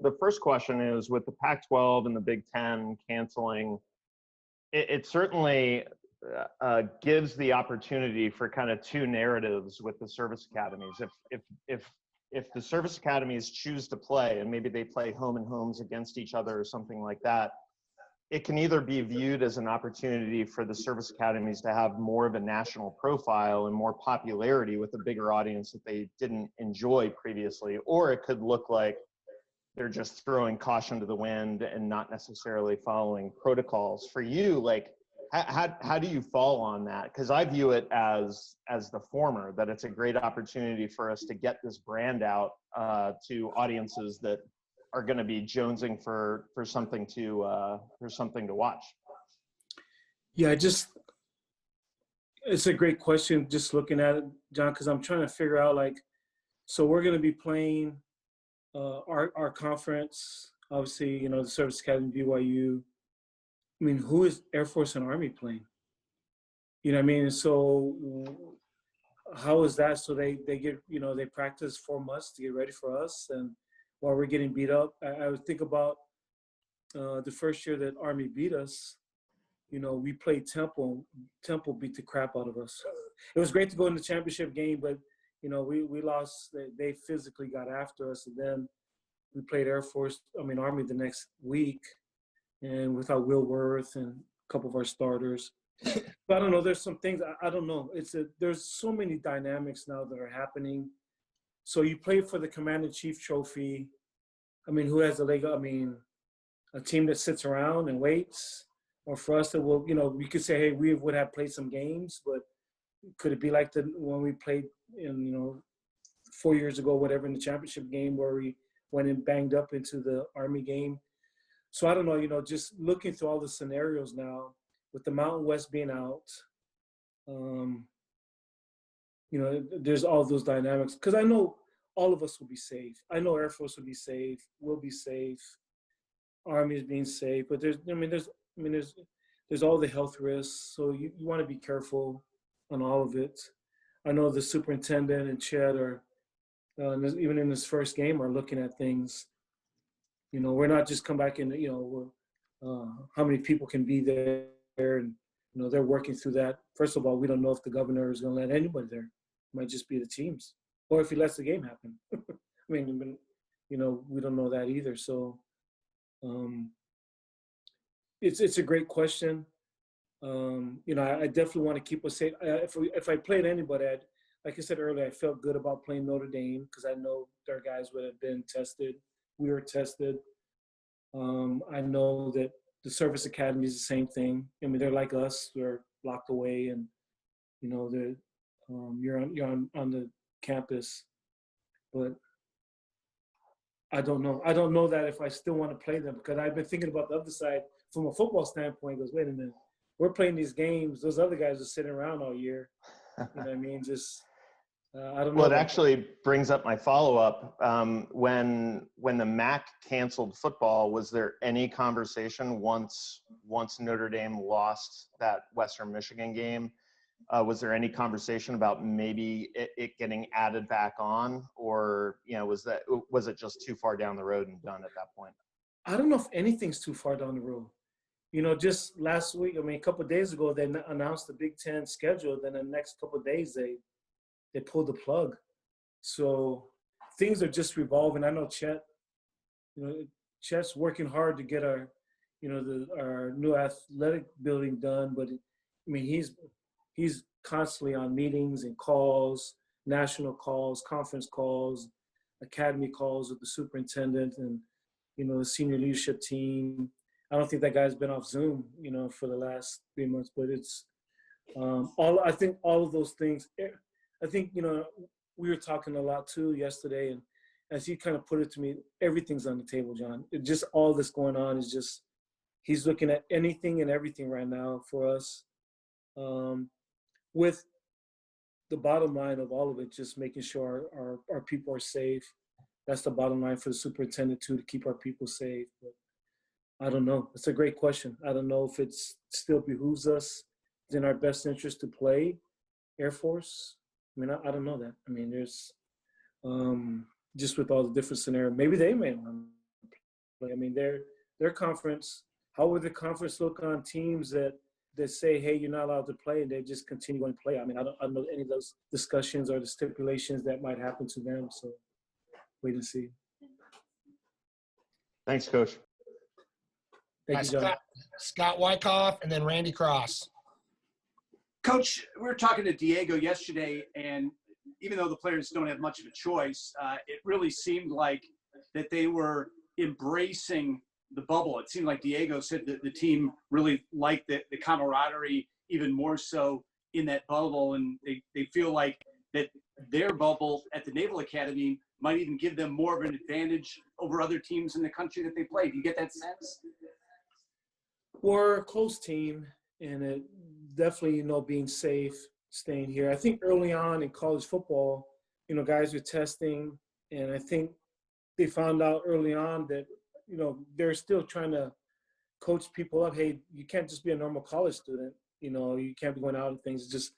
the first question is, with the Pac-12 and the Big Ten canceling, it certainly gives the opportunity for kind of two narratives with the service academies. If the service academies choose to play, and maybe they play home and homes against each other or something like that, it can either be viewed as an opportunity for the service academies to have more of a national profile and more popularity with a bigger audience that they didn't enjoy previously, or it could look like they're just throwing caution to the wind and not necessarily following protocols. For you, like, how do you fall on that? Because I view it as the former, that it's a great opportunity for us to get this brand out to audiences that are going to be jonesing for something to watch. Yeah, it's a great question. Just looking at it, John, because I'm trying to figure out, like, so we're going to be playing our conference, obviously, the Service Academy, BYU. I mean, who is Air Force and Army playing? You know what I mean? So how is that? So they get, they practice 4 months to get ready for us, and while we're getting beat up, I would think about the first year that Army beat us. We played Temple. Temple beat the crap out of us. It was great to go in the championship game, but we lost. They physically got after us, and then we played Army the next week, and without Will Worth and a couple of our starters. But I don't know. There's some things I don't know. There's so many dynamics now that are happening. So you play for the Commander-in-Chief trophy. I mean, who has the leg up? I mean, a team that sits around and waits, or for us that will, we could say, hey, we would have played some games, but could it be like when we played in, 4 years ago, whatever, in the championship game where we went and banged up into the Army game? So I don't know, just looking through all the scenarios now with the Mountain West being out, there's all those dynamics. Because I know all of us will be safe. I know Air Force will be safe. We'll be safe. Army is being safe. But there's all the health risks. So you want to be careful on all of it. I know the superintendent and Chet are, even in this first game, are looking at things. We're not just come back in, how many people can be there, and, they're working through that. First of all, we don't know if the governor is going to let anybody there. It might just be the teams, or if he lets the game happen. I mean, we don't know that either. So it's a great question. I definitely want to keep us safe. If I played anybody, like I said earlier, I felt good about playing Notre Dame because I know their guys would have been tested. We were tested. I know that the service academy is the same thing. I mean, they're like us. They're locked away, and they're you're on the campus. But I don't know. I don't know that if I still want to play them, because I've been thinking about the other side from a football standpoint. Goes, wait a minute, we're playing these games. Those other guys are sitting around all year. You know what I mean? Just I don't know. Well, it actually brings up my follow-up. When the MAC canceled football, was there any conversation once Notre Dame lost that Western Michigan game? Was there any conversation about maybe it getting added back on, or was it just too far down the road and done at that point? I don't know if anything's too far down the road. Just last week, a couple of days ago, they announced the Big Ten schedule. Then the next couple of days, they pulled the plug. So things are just revolving. I know Chet's working hard to get our new athletic building done, but he's constantly on meetings and calls, national calls, conference calls, academy calls with the superintendent and the senior leadership team. I don't think that guy's been off Zoom, for the last 3 months, but it's I think all of those things. I think, we were talking a lot too yesterday, and as he kind of put it to me, everything's on the table, John. Just all this going on is just, he's looking at anything and everything right now for us, with the bottom line of all of it, just making sure our people are safe. That's the bottom line for the superintendent too, to keep our people safe. But I don't know. It's a great question. I don't know if it still behooves us. It's in our best interest to play Air Force. I don't know that. There's just with all the different scenarios, maybe they may want to play. I mean, their conference, how would the conference look on teams that say, hey, you're not allowed to play, and they just continue to play? I mean, I don't know any of those discussions or the stipulations that might happen to them. So wait and see. Thanks, Coach. Thank you, John. Scott Wyckoff and then Randy Cross. Coach, we were talking to Diego yesterday, and even though the players don't have much of a choice, it really seemed like that they were embracing the bubble. It seemed like Diego said that the team really liked the camaraderie even more so in that bubble, and they feel like that their bubble at the Naval Academy might even give them more of an advantage over other teams in the country that they play. Do you get that sense? We're a close team, and it definitely, being safe, staying here. I think early on in college football, guys were testing, and I think they found out early on that, they're still trying to coach people up. Hey, you can't just be a normal college student. You can't be going out and things. It's just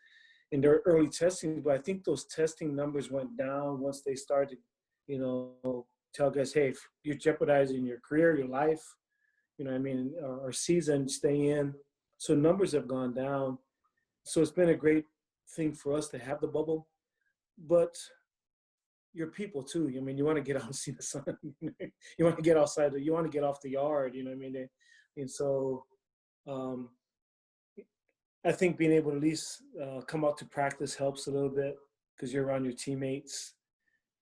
in their early testing. But I think those testing numbers went down once they started, tell guys, hey, if you're jeopardizing your career, your life, our season, stay in. So numbers have gone down. So it's been a great thing for us to have the bubble. But your people too. You want to get out and see the sun. You want to get outside. You want to get off the yard. And so I think being able to at least come out to practice helps a little bit because you're around your teammates.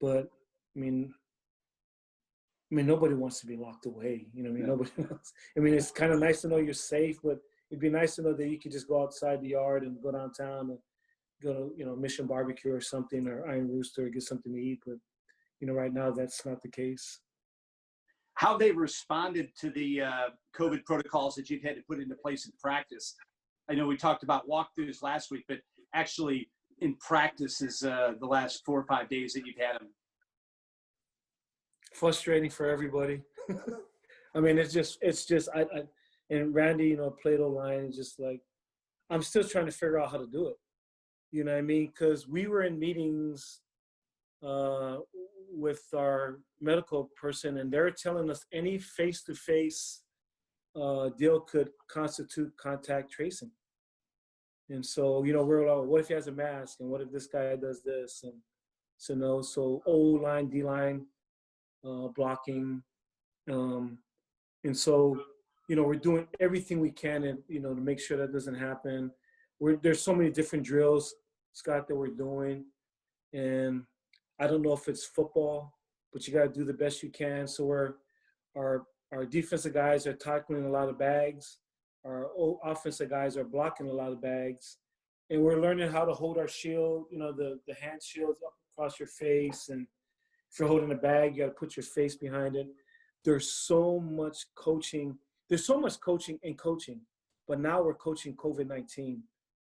But nobody wants to be locked away. Nobody wants. It's kind of nice to know you're safe, but it'd be nice to know that you could just go outside the yard and go downtown and go to, Mission Barbecue or something, or Iron Rooster, or get something to eat. But, right now that's not the case. How they responded to the COVID protocols that you've had to put into place in practice. I know we talked about walkthroughs last week, but actually in practice is the last 4 or 5 days that you've had them. Frustrating for everybody. It's just I and Randy, played O-line, and just like, I'm still trying to figure out how to do it. Because we were in meetings with our medical person, and they're telling us any face-to-face deal could constitute contact tracing. And so, we're like, what if he has a mask, and what if this guy does this? And so no, so O-line, D-line, blocking. And so, we're doing everything we can and, to make sure that doesn't happen. There's so many different drills, Scott, that we're doing. And I don't know if it's football, but you got to do the best you can. So our defensive guys are tackling a lot of bags. Our offensive guys are blocking a lot of bags. And we're learning how to hold our shield, the hand shields up across your face. And if you're holding a bag, you got to put your face behind it. There's so much coaching. There's so much coaching in coaching. But now we're coaching COVID-19.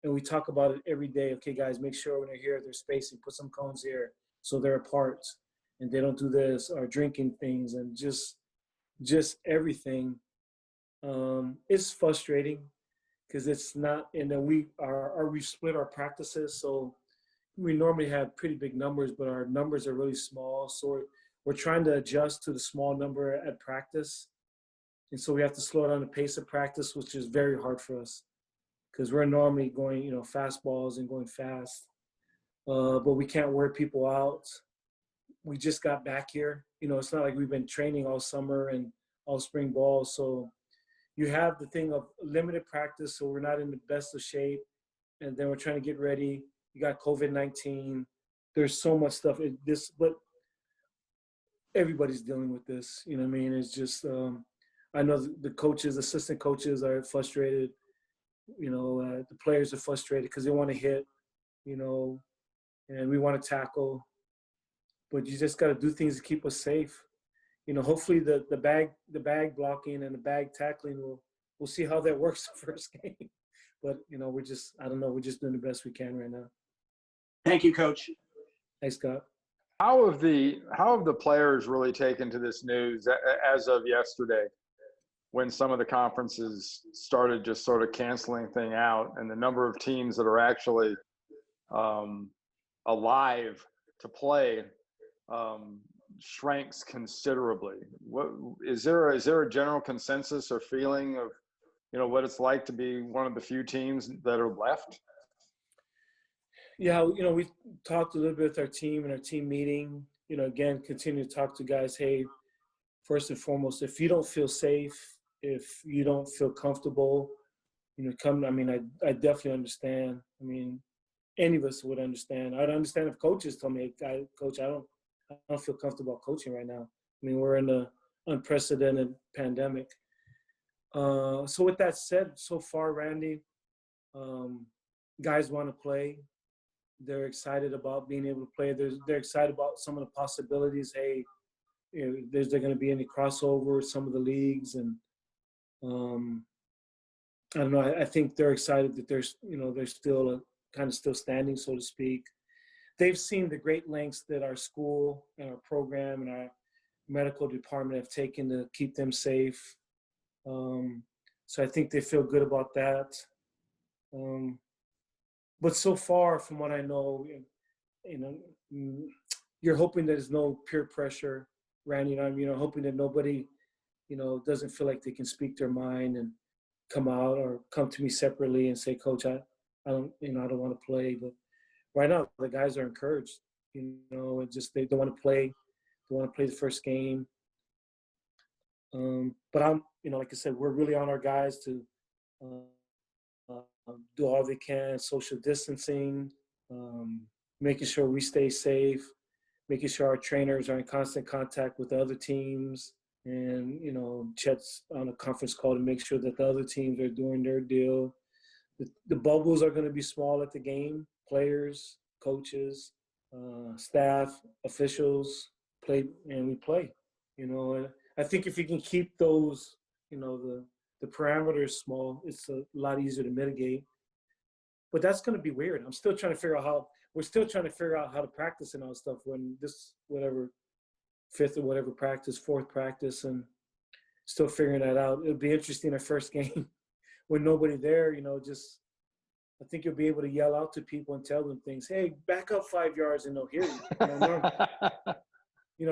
And we talk about it every day. Okay, guys, make sure when they're here, they're spacing. Put some cones here so they're apart. And they don't do this, or drinking things, and just everything. It's frustrating because it's not, and then we split our practices. So we normally have pretty big numbers, but our numbers are really small. So we're trying to adjust to the small number at practice. And so we have to slow down the pace of practice, which is very hard for us because we're normally going, fastballs and going fast. But we can't wear people out. We just got back here. It's not like we've been training all summer and all spring ball. So you have the thing of limited practice, so we're not in the best of shape. And then we're trying to get ready. You got COVID-19. There's so much stuff. But everybody's dealing with this. It's just, I know the coaches, assistant coaches are frustrated. The players are frustrated because they want to hit, and we want to tackle. But you just got to do things to keep us safe. Hopefully the bag blocking and the bag tackling we'll see how that works the first game. But we're just doing the best we can right now. Thank you, Coach. Thanks, Scott. How have the players really taken to this news as of yesterday, when some of the conferences started just sort of canceling thing out, and the number of teams that are actually alive to play shranks considerably. What is there a general consensus or feeling of, what it's like to be one of the few teams that are left? Yeah, we talked a little bit with our team in our team meeting. Again, continue to talk to guys. Hey, first and foremost, if you don't feel safe, if you don't feel comfortable, come. I mean, I definitely understand. I mean, any of us would understand. I'd understand if coaches told me, Coach, I don't feel comfortable coaching right now. I mean, we're in an unprecedented pandemic. So with that said, so far, Randy, guys want to play. They're excited about being able to play. They're excited about some of the possibilities. Hey, is there going to be any crossover with some of the leagues? And I don't know. I think they're excited that they're still kind of still standing, so to speak. They've seen the great lengths that our school and our program and our medical department have taken to keep them safe. So I think they feel good about that. But so far, from what I know, you're hoping there's no peer pressure, Randy. Hoping that nobody, doesn't feel like they can speak their mind and come out or come to me separately and say, Coach, I don't want to play. But right now, the guys are encouraged. And just they want to play. They want to play the first game. But I'm, like I said, we're really on our guys to do all they can, social distancing, making sure we stay safe, making sure our trainers are in constant contact with the other teams, and Chet's on a conference call to make sure that the other teams are doing their deal. The bubbles are going to be small at the game. Players, coaches, staff, officials play, and we play. I think if you can keep those, the parameters small, it's a lot easier to mitigate. But that's going to be weird. We're still trying to figure out how to practice and all that stuff when this, whatever, fifth or whatever practice, fourth practice, and still figuring that out. It'll be interesting our first game with nobody there, I think you'll be able to yell out to people and tell them things. Hey, back up 5 yards and they'll hear you.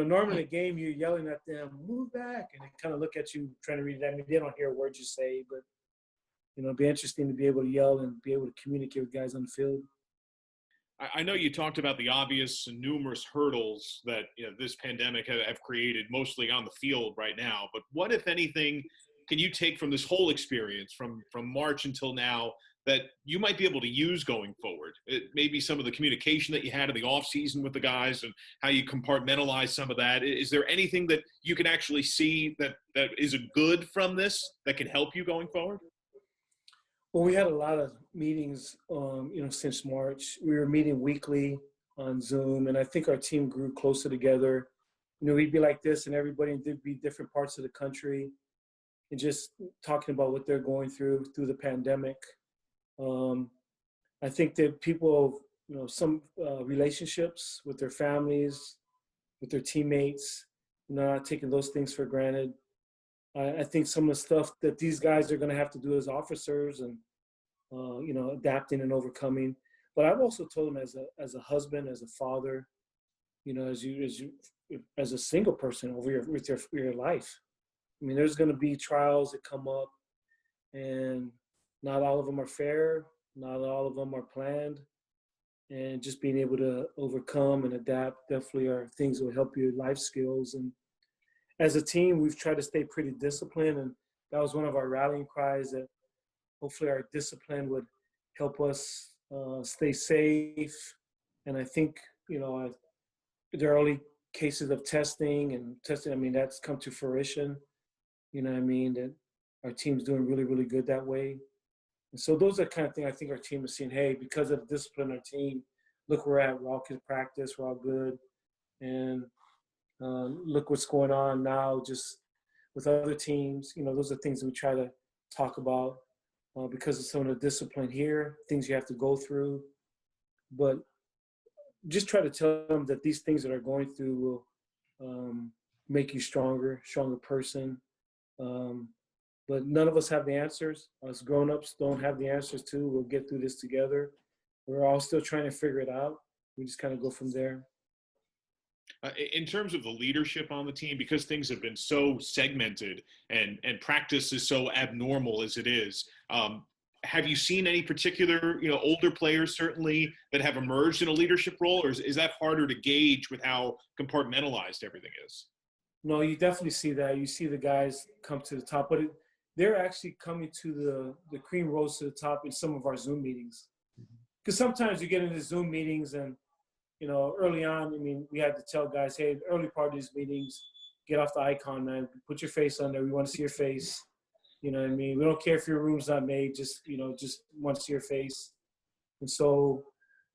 Normally in a game, you're yelling at them, move back, and they kind of look at you trying to read it. I mean, they don't hear words you say, but, it'd be interesting to be able to yell and be able to communicate with guys on the field. I know you talked about the obvious and numerous hurdles that this pandemic have created, mostly on the field right now. But what, if anything, can you take from this whole experience from March until now that you might be able to use going forward? Maybe some of the communication that you had in the off season with the guys and how you compartmentalize some of that. Is there anything that you can actually see that is a good from this that can help you going forward? Well, we had a lot of meetings, since March. We were meeting weekly on Zoom, and I think our team grew closer together. We'd be like this, and everybody would be different parts of the country, and just talking about what they're going through the pandemic. I think that people, some relationships with their families, with their teammates, not taking those things for granted. I think some of the stuff that these guys are going to have to do as officers and, adapting and overcoming. But I've also told them as a husband, as a father, as a single person with your life. I mean, there's going to be trials that come up, and not all of them are fair. Not all of them are planned. And just being able to overcome and adapt definitely are things that will help your life skills. And as a team, we've tried to stay pretty disciplined, and that was one of our rallying cries, that hopefully our discipline would help us stay safe. And I think, the early cases of testing, I mean, that's come to fruition. That our team's doing really, really good that way. And so those are the kind of things I think our team is seeing. Hey, because of discipline, our team, look where we're at. We're all good practice. We're all good. And look what's going on now just with other teams. Those are things that we try to talk about because of some of the discipline here, things you have to go through. But just try to tell them that these things that are going through will make you stronger person. But none of us have the answers. Us grown-ups don't have the answers too. We'll get through this together. We're all still trying to figure it out. We just kind of go from there. In terms of the leadership on the team, because things have been so segmented and practice is so abnormal as it is, have you seen any particular, older players certainly that have emerged in a leadership role, or is that harder to gauge with how compartmentalized everything is? No, you definitely see that. You see the guys come to the top, but they're actually coming to the cream rose to the top in some of our Zoom meetings. Because sometimes you get into Zoom meetings and, early on, we had to tell guys, hey, the early part of these meetings, get off the icon, man. Put your face on there. We want to see your face. You know what I mean? We don't care if your room's not made, just want to see your face. And so,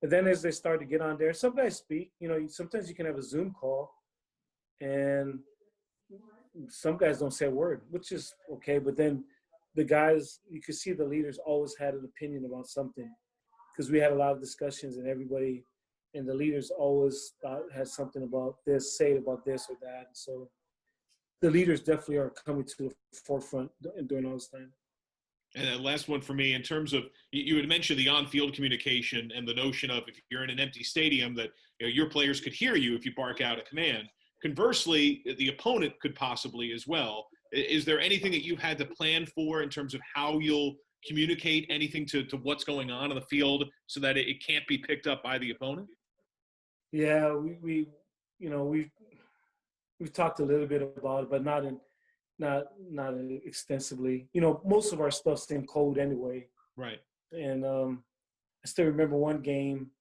and then as they start to get on there, some guys speak, sometimes you can have a Zoom call and some guys don't say a word, which is okay. But then the guys, you could see the leaders always had an opinion about something because we had a lot of discussions and everybody and the leaders always had something about this, say about this or that. So the leaders definitely are coming to the forefront during all this time. And then last one for me, in terms of, you had mentioned the on-field communication and the notion of if you're in an empty stadium that your players could hear you if you bark out a command. Conversely, the opponent could possibly as well. Is there anything that you've had to plan for in terms of how you'll communicate anything to what's going on the field so that it can't be picked up by the opponent? Yeah, we've talked a little bit about it, but not extensively. Most of our stuff's in code anyway. Right. And I still remember one game,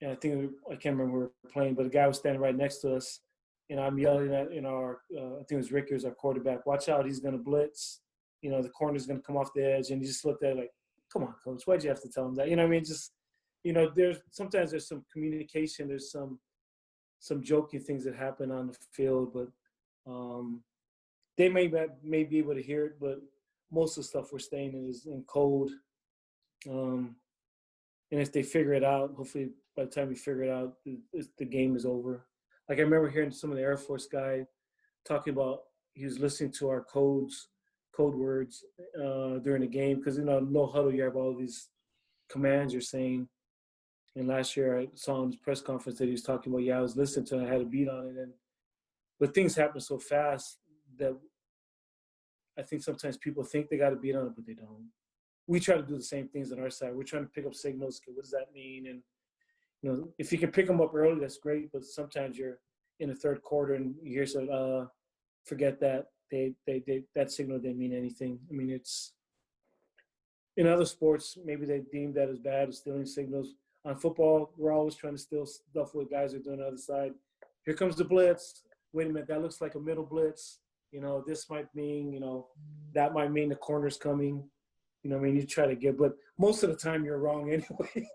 and I can't remember who we were playing, but a guy was standing right next to us, and I'm yelling at our I think it was Rickers, our quarterback, watch out, he's going to blitz. The corner's going to come off the edge, and he just looked at it like, come on, coach, why'd you have to tell him that? Sometimes there's some communication, there's some joking things that happen on the field, but they may be able to hear it, but most of the stuff we're staying in is in code. And if they figure it out, hopefully by the time we figure it out, the game is over. Like I remember hearing some of the Air Force guy talking about he was listening to our code words during the game because, no huddle, you have all these commands you're saying. And last year I saw in his press conference that he was talking about, I was listening to it, I had a beat on it. But things happen so fast that I think sometimes people think they got a beat on it, but they don't. We try to do the same things on our side. We're trying to pick up signals. Okay, what does that mean? And, if you can pick them up early, that's great. But sometimes you're in the third quarter and you hear some, forget that. That signal didn't mean anything. It's in other sports, maybe they deem that as bad as stealing signals. On football, we're always trying to steal stuff what guys are doing on the other side. Here comes the blitz. Wait a minute, that looks like a middle blitz. This might mean, that might mean the corner's coming. You try to get, but most of the time you're wrong anyway.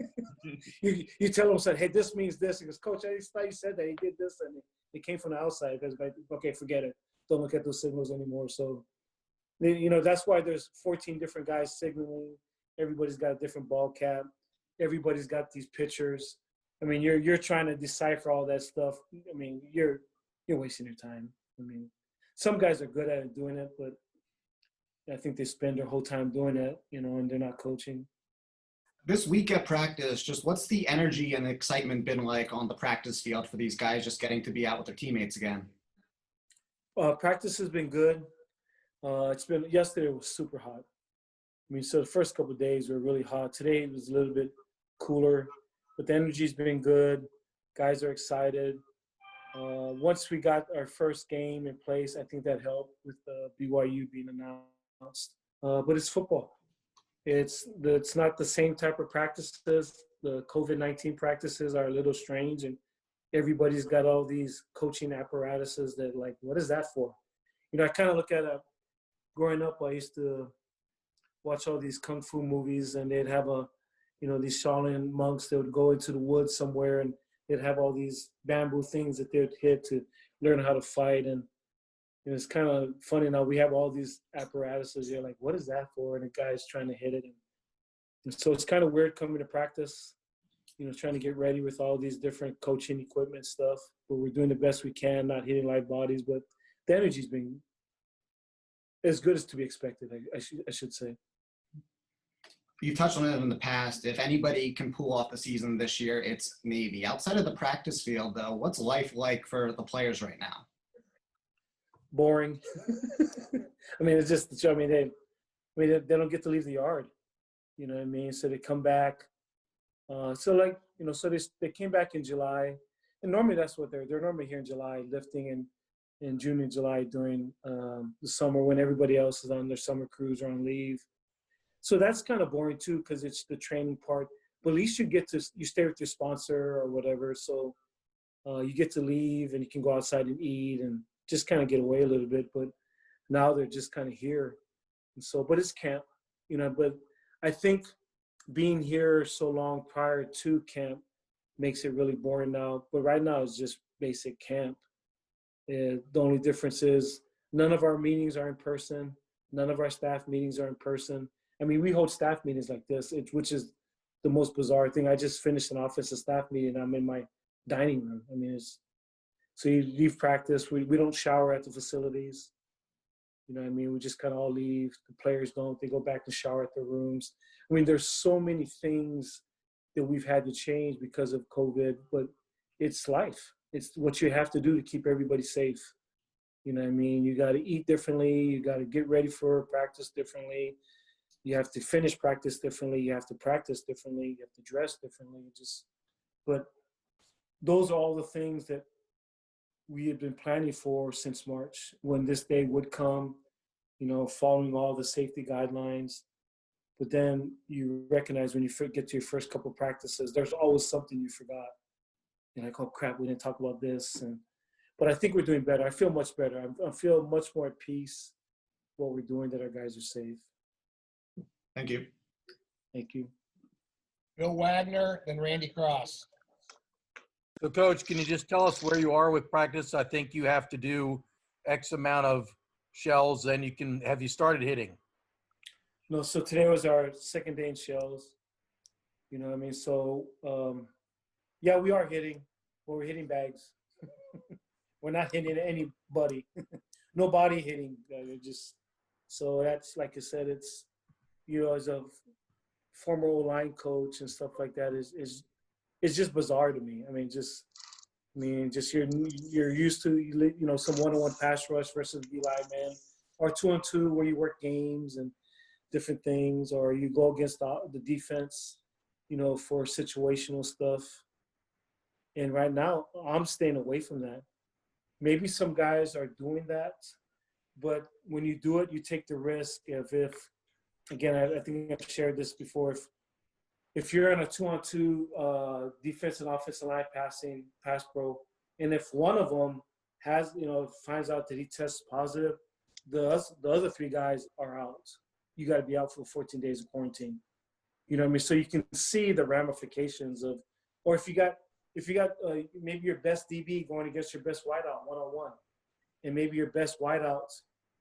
you tell them, hey, this means this. He goes, Coach, I thought you said that. He did this, and it came from the outside. Because, okay, forget it. Don't look at those signals anymore. So, that's why there's 14 different guys signaling. Everybody's got a different ball cap. Everybody's got these pictures. You're trying to decipher all that stuff. You're wasting your time. Some guys are good at it, doing it, but I think they spend their whole time doing it, and they're not coaching. This week at practice, just what's the energy and excitement been like on the practice field for these guys just getting to be out with their teammates again? Practice has been good. Yesterday was super hot. So the first couple of days were really hot. Today it was a little bit cooler, but the energy's been good. Guys are excited. Once we got our first game in place, I think that helped with BYU being announced. But it's football. It's not the same type of practices. The COVID-19 practices are a little strange, and everybody's got all these coaching apparatuses that, like, what is that for? I kind of look at it. Growing up, I used to watch all these kung fu movies, and they'd have these Shaolin monks. They would go into the woods somewhere, and they'd have all these bamboo things that they'd hit to learn how to fight. And it's kind of funny now we have all these apparatuses. You're like, what is that for? And the guy's trying to hit it. And so it's kind of weird coming to practice, trying to get ready with all these different coaching equipment stuff. But we're doing the best we can, not hitting live bodies. But the energy's been as good as to be expected, I should say. you touched on it in the past. If anybody can pull off the season this year, it's Navy. Outside of the practice field, though, what's life like for the players right now? Boring. I mean, it's just, I mean, they don't get to leave the yard. You know what I mean? So they come back. So like, you know, so they came back in July, and normally that's what they're normally here in July, lifting in June and July during the summer when everybody else is on their summer cruise or on leave. So that's kind of boring too, because it's the training part. But at least you stay with your sponsor or whatever. So you get to leave and you can go outside and eat and just kind of get away a little bit. But now they're just kind of here. And so, but it's camp, you know, but I think being here so long prior to camp makes it really boring now. But right now it's just basic camp. The only difference is none of our meetings are in person. None of our staff meetings are in person. I mean, we hold staff meetings like this, which is the most bizarre thing. I just finished an offensive staff meeting. I'm in my dining room. I mean, so you leave practice. We don't shower at the facilities. You know what I mean? We just kind of all leave. The players don't. They go back and shower at their rooms. I mean, there's so many things that we've had to change because of COVID, but it's life. It's what you have to do to keep everybody safe. You know what I mean? You got to eat differently. You got to get ready for practice differently. You have to finish practice differently. You have to practice differently. You have to dress differently. But those are all the things that we had been planning for since March, when this day would come, you know, following all the safety guidelines. But then you recognize when you get to your first couple of practices, there's always something you forgot. You're like, oh crap, we didn't talk about this. But I think we're doing better. I feel much better. I feel much more at peace what we're doing, that our guys are safe. Thank you. Thank you. Bill Wagner, then Randy Cross. So, Coach, can you just tell us where you are with practice? I think you have to do X amount of shells, then have you started hitting? No, so today was our second day in shells. You know what I mean? So, yeah, we are hitting. Well, we're hitting bags. We're not hitting anybody. No body hitting. So that's, like I said, it's, you know, as a former O-line coach and stuff like that, it's just bizarre to me. I mean, just you're used to, you know, some one-on-one pass rush versus D lineman, or 2-on-2 where you work games and different things, or you go against the defense, you know, for situational stuff. And right now, I'm staying away from that. Maybe some guys are doing that, but when you do it, you take the risk of, if again, I think I've shared this before, if you're in a 2-on-2 defense and offensive line pass pro, and if one of them has, you know, finds out that he tests positive, the other three guys are out. You got to be out for 14 days of quarantine. You know what I mean? So you can see the ramifications of, or if you got maybe your best DB going against your best wideout one-on-one, and maybe your best wideout,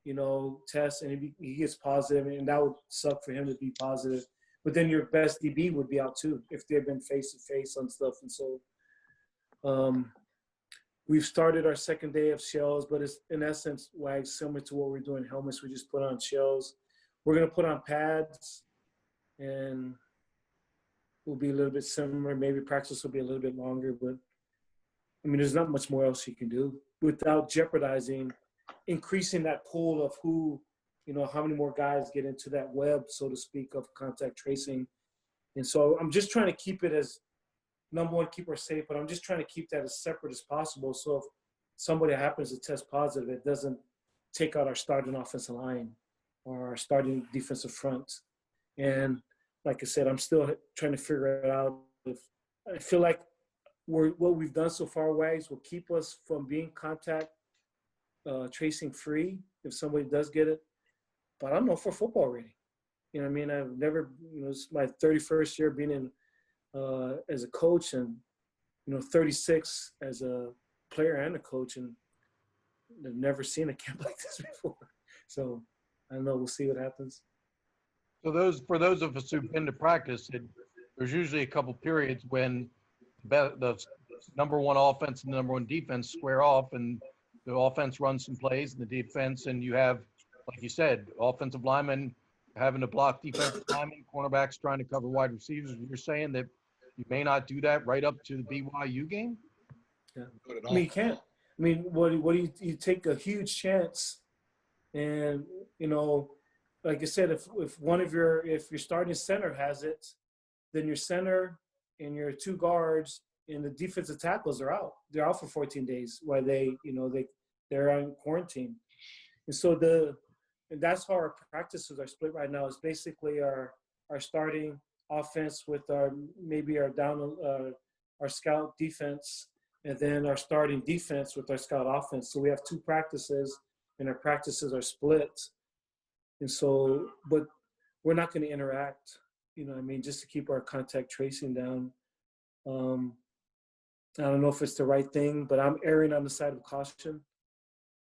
you know, tests and he gets positive, and that would suck for him to be positive. But then your best DB would be out too if they've been face-to-face on stuff. And so we've started our second day of shells, but it's in essence, Wags, similar to what we're doing helmets. We just put on shells. We're going to put on pads, and will be a little bit similar. Maybe practice will be a little bit longer, but I mean, there's not much more else you can do without jeopardizing, increasing that pool of who, you know, how many more guys get into that web, so to speak, of contact tracing. And so I'm just trying to keep it as, number one, keep her safe, but I'm just trying to keep that as separate as possible. So if somebody happens to test positive, it doesn't take out our starting offensive line or our starting defensive front. And like I said, I'm still trying to figure it out. I feel like what we've done so far, Wags, will keep us from being contact tracing free if somebody does get it. But I don't know if we're football ready. You know what I mean? I've never, you know, it's my 31st year being in as a coach, and, you know, 36 as a player and a coach, and I've never seen a camp like this before. So I don't know. We'll see what happens. So for those of us who've been to practice, there's usually a couple periods when the number one offense and the number one defense square off, and the offense runs some plays and the defense, and you have, like you said, offensive linemen having to block defensive linemen, cornerbacks trying to cover wide receivers. You're saying that you may not do that right up to the BYU game? Yeah. Not at I all. mean, you can't. I mean, what do you take a huge chance, and you know, like I said, if one of if your starting center has it, then your center and your two guards and the defensive tackles are out. They're out for 14 days while they're on quarantine. And so and that's how our practices are split right now. It's basically our starting offense with maybe our our scout defense, and then our starting defense with our scout offense. So we have two practices, and our practices are split. And so, but we're not going to interact, I mean, just to keep our contact tracing down. I don't know if it's the right thing, but I'm erring on the side of caution.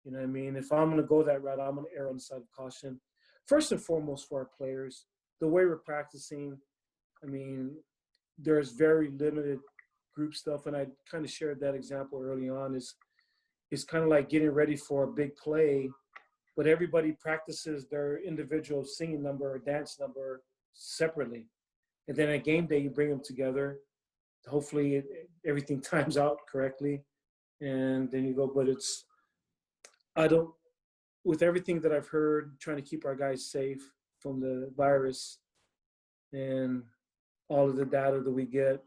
You know what I mean? If I'm going to go that route, I'm going to err on the side of caution. First and foremost for our players, the way we're practicing, I mean, there's very limited group stuff, and I kind of shared that example early on. It's kind of like getting ready for a big play, but everybody practices their individual singing number or dance number separately. And then at game day, you bring them together. Hopefully everything times out correctly, and then you go. But with everything that I've heard, trying to keep our guys safe from the virus and all of the data that we get,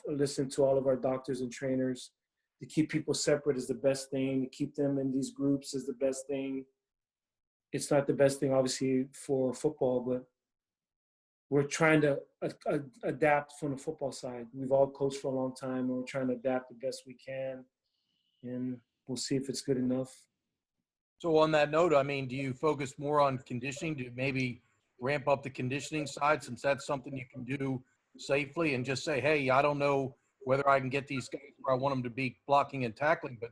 listen to all of our doctors and trainers. To keep people separate is the best thing. To keep them in these groups is the best thing. It's not the best thing, obviously, for football, but we're trying to adapt from the football side. We've all coached for a long time, and we're trying to adapt the best we can, and we'll see if it's good enough. So on that note, I mean, do you focus more on conditioning? Do you maybe ramp up the conditioning side, since that's something you can do safely, and just say, hey, I don't know whether I can get these guys where I want them to be blocking and tackling, but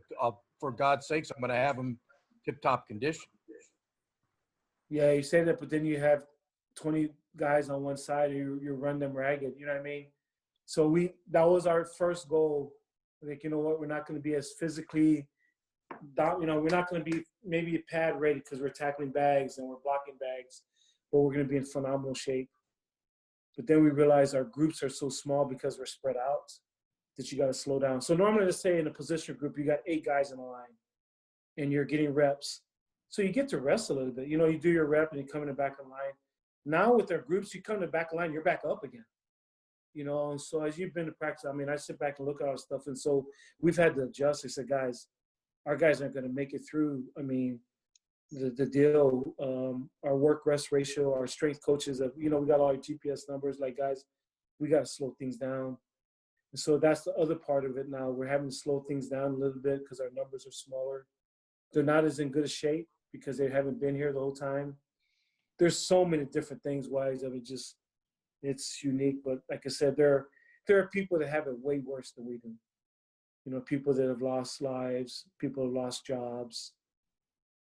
for God's sakes, I'm going to have them tip-top condition? Yeah, you say that, but then you have 20 guys on one side, and you run them ragged. You know what I mean? So that was our first goal. Like, you know what? We're not going to be as physically, we're not going to be maybe pad ready because we're tackling bags and we're blocking bags, but we're going to be in phenomenal shape. But then we realized our groups are so small because we're spread out that you got to slow down. So normally, let's say in a position group, you got 8 guys in a line, and you're getting reps. So you get to rest a little bit. You do your rep and you come in the back of the line. Now with our groups, you come to the back of the line, you're back up again. And so as you've been to practice, I mean, I sit back and look at our stuff. And so we've had to adjust. I said, guys, our guys aren't going to make it through. I mean, the deal, our work-rest ratio, our strength coaches, we got all our GPS numbers. Like, guys, we got to slow things down. And so that's the other part of it now. We're having to slow things down a little bit because our numbers are smaller. They're not as in good a shape because they haven't been here the whole time. There's so many different things wise of it. It's unique. But like I said, there are people that have it way worse than we do. People that have lost lives, people have lost jobs.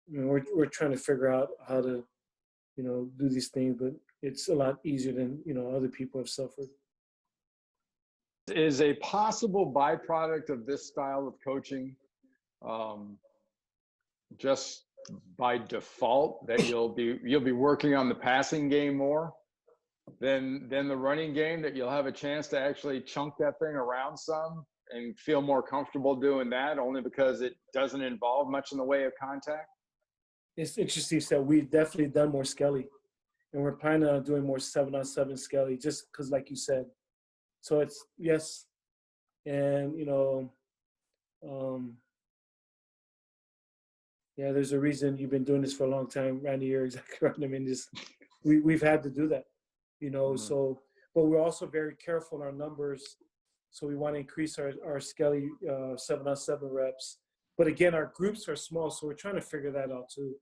We're trying to figure out how to, do these things, but it's a lot easier than, other people have suffered. Is a possible byproduct of this style of coaching just by default that you'll be working on the passing game more than the running game, that you'll have a chance to actually chunk that thing around some and feel more comfortable doing that only because it doesn't involve much in the way of contact? It's interesting that we've definitely done more skelly, and we're planning on doing more 7-on-7 skelly just because, like you said. So it's yes, and yeah, there's a reason you've been doing this for a long time, Randy. You're exactly right. I mean, we've had to do that, Mm-hmm. So, but we're also very careful in our numbers. So we want to increase our skelly 7-on-7 reps. But again, our groups are small, so we're trying to figure that out too.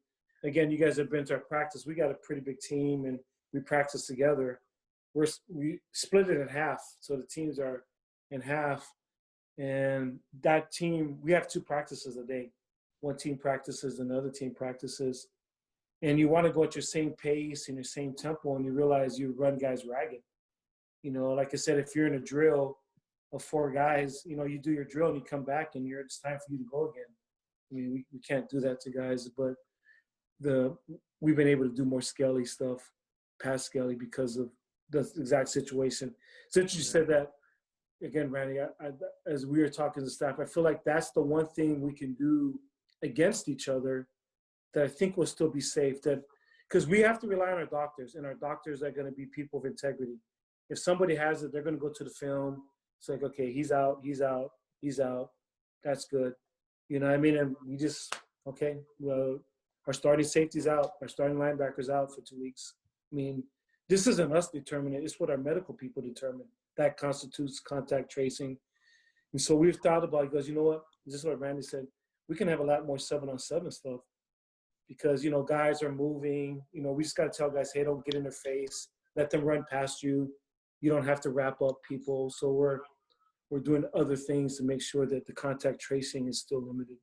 Again, you guys have been to our practice. We got a pretty big team, and we practice together. We split it in half, so the teams are in half. And that team, we have 2 practices a day. One team practices, another team practices. And you want to go at your same pace and your same tempo, and you realize you run guys ragged. Like I said, if you're in a drill of 4 guys, you do your drill and you come back and it's time for you to go again. I mean, we can't do that to guys, but we've been able to do more skelly stuff. past Skelly because of the exact situation. Since you said that, again, Randy, as we were talking to staff, I feel like that's the one thing we can do against each other that I think will still be safe. That because we have to rely on our doctors, and our doctors are going to be people of integrity. If somebody has it, they're going to go to the film. It's like, okay, he's out, he's out, he's out. That's good. You know what I mean? And we just, okay, well, our starting safety's out, our starting linebacker's out for 2 weeks. I mean, this isn't us determining it. It's what our medical people determine. That constitutes contact tracing. And so we've thought about it. He goes, you know what? This is what Randy said. We can have a lot more 7-on-7 stuff because, you know, guys are moving. You know, we just got to tell guys, hey, don't get in their face. Let them run past you. You don't have to wrap up people. So we're doing other things to make sure that the contact tracing is still limited.